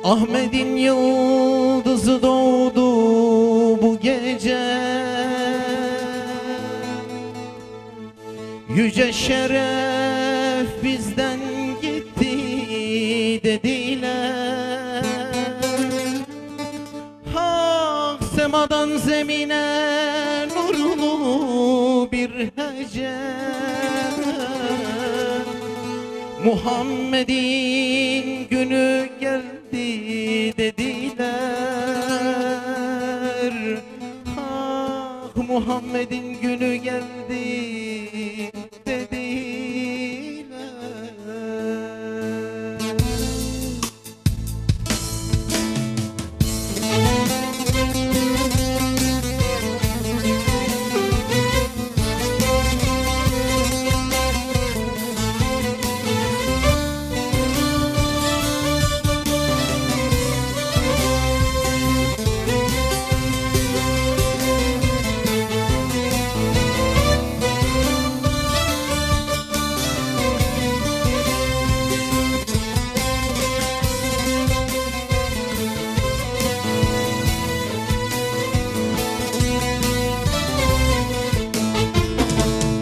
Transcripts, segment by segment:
Ahmet'in yıldızı doğdu bu gece, yüce şeref bizden gitti dediler. Hak semadan zemine nurlu bir hece, Muhammed'in günü geldi dediler. Ah, Muhammed'in günü geldi dediler.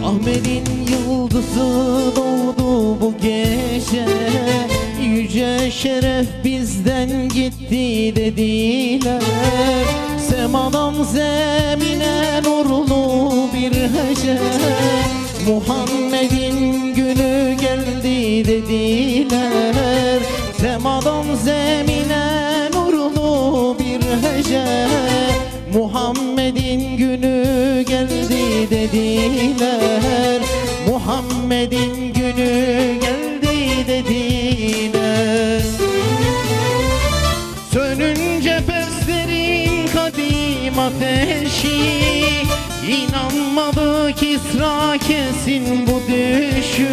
Ahmet'in yıldızı doğdu bu gece, yüce şeref bizden gitti dediler. Semadan zemine nurlu bir hece, Muhammed'in günü geldi dediler. Semadan zemine nurlu bir hece, Muhammed'in günü geldi dediler. Muhammed'in günü geldi dediler. Sönünce peslerin kadim ateşi, İnanmadı Kisra kesin bu düşü.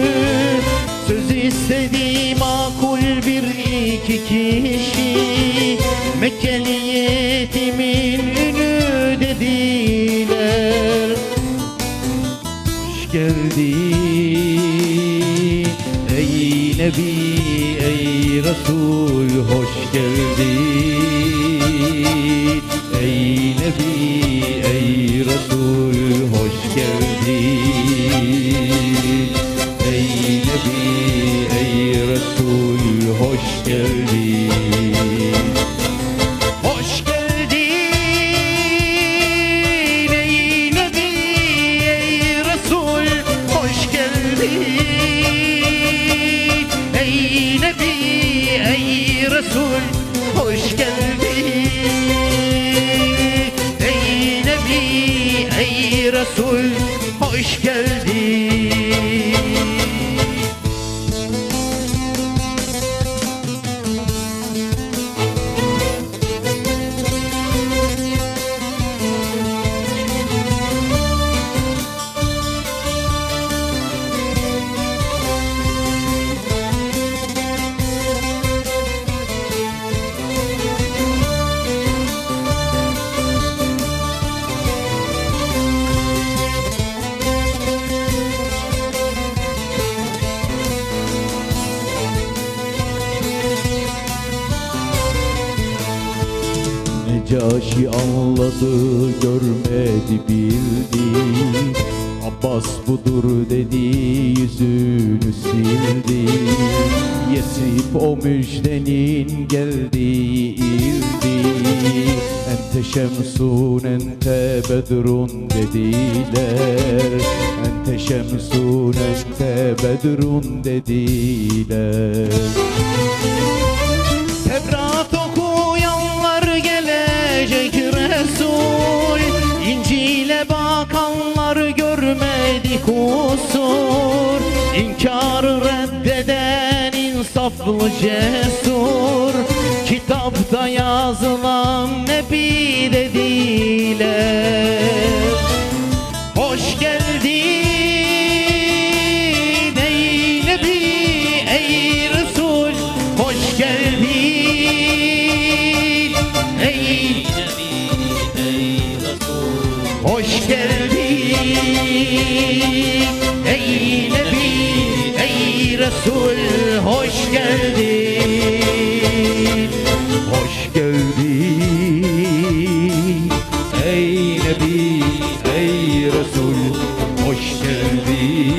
Söz istedi makul bir iki kişi, Mekkeli yetimin ünü dediler. Hoş geldin ey Nebi ey Resul, hoş geldin ey Nebi ey Resul, hoş geldin ey Nebi ey Resul, hoş geldin. Hoş geldin ey Nebi ey Resul, hoş geldin ey Nebi ey Resul, hoş geldin ey Nebi ey Resul, hoş geldin. Necaşi anladı, görmedi, bildi. Abbas budur dedi, yüzünü sildi. Yesrib o müjdenin geldiği ildi. Ente şemsun ente bedrun dediler. Ente şemsun ente bedrun dediler. Tevrat okuyanlar gelecek Resul, İncil'e bakanlar görmedi kusur. İnkarı reddeden insaflı cesur, kitapta yazılan Nebi dediler. Hoş geldin ey Nebi ey Resul, hoş geldin ey Nebi ey Resul, hoş geldin ey Nebi ey Resul, hoş geldin. geldin. Ey Nebi, ey Resul, hoş geldin.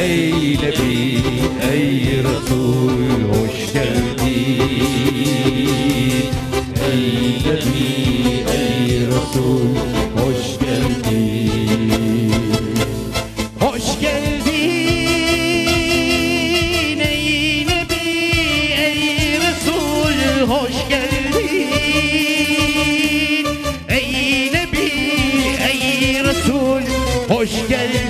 Ey Nebi, ey Resul, hoş geldin. Ey Nebi, ey Resul, hoş geldin. Hoş geldin ey Nebi, ey Resul, hoş geldin. Ey Nebi, ey Resul, hoş geldin.